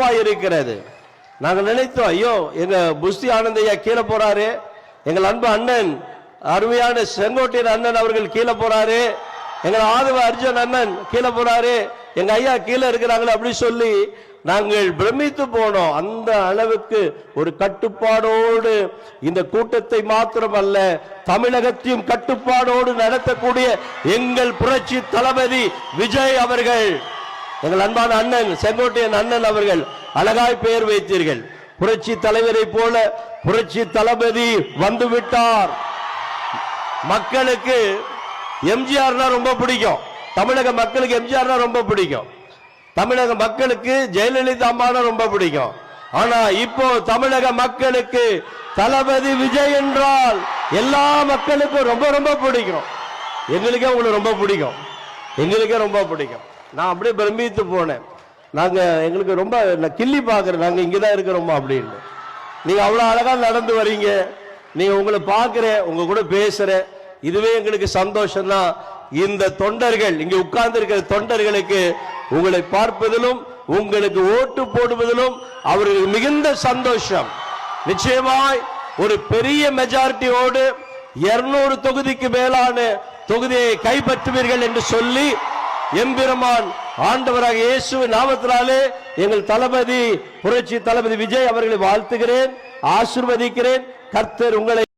கடுப்பா இருக்கிறது. நாங்கள் நினைத்தோம், ஐயோ எங்க புஸ்தி ஆனந்தையா கீழே போறாரு, எங்கள் அன்பு அண்ணன் அருமையான செங்கோட்டையன் அண்ணன் அவர்கள் கீழே போறாரு, எங்கள் ஆதவ அர்ஜுன் அண்ணன் கீழே போறாரு, எங்க ஐயா கீழே இருக்கிறாங்களே அப்படி சொல்லி நாங்கள் பிரமித்து போனோம். அந்த அளவுக்கு ஒரு கட்டுப்பாடோடு இந்த கூட்டத்தை மாத்திரமல்ல தமிழகத்தையும் கட்டுப்பாடோடு நடத்தக்கூடிய எங்கள் புரட்சி தளபதி விஜய் அவர்கள், எங்கள் அன்பான அண்ணன் செங்கோட்டையன் அண்ணன் அவர்கள் அழகாய் பெயர் வைத்தீர்கள். புரட்சி தலைவரை போல புரட்சி தளபதி வந்துவிட்டார். மக்களுக்கு எம்ஜிஆர்னா ரொம்ப பிடிக்கும், தமிழக மக்களுக்கு எம்ஜிஆர்னா ரொம்ப பிடிக்கும், தமிழக மக்களுக்கு ஜெயலலிதா அம்மானா ரொம்ப பிடிக்கும். ஆனா இப்போ தமிழக மக்களுக்கு தளபதி விஜய் என்றால் எல்லா மக்களுக்கும் ரொம்ப ரொம்ப பிடிக்கும். எங்களுக்கே உங்களுக்கு ரொம்ப பிடிக்கும், எங்களுக்கே ரொம்ப பிடிக்கும். நான் அப்படியே பிரமித்து போனேன். நாங்க எங்களுக்கு ரொம்ப கிள்ளி பாக்குறேன், நாங்க இங்கதான் இருக்கிறோமா அப்படின்னு. நீங்க அவ்வளவு அழகா நடந்து வரீங்க, நீங்க உங்களை பாக்குறேன், உங்க கூட பேசுறேன், இதுவே எங்களுக்கு சந்தோஷம் தான். இந்த தொண்டர்கள் இங்க உட்கார்ந்து இருக்கிற தொண்டர்களுக்கு உங்களை பார்ப்பதிலும் உங்களுக்கு ஓட்டு போடுவதிலும் அவர்களுக்கு மிகுந்த சந்தோஷம். நிச்சயமாய் ஒரு பெரிய மெஜாரிட்டியோடு 200 தொகுதிக்கு மேலான தொகுதியை கைப்பற்றுவீர்கள் என்று சொல்லி எம்பெருமான் ஆண்டவராக இயேசுவின் நாமத்தினாலே எங்கள் தளபதி புரட்சி தளபதி விஜய் அவர்களை வாழ்த்துகிறேன், ஆசீர்வதிக்கிறேன். கர்த்தர் உங்களை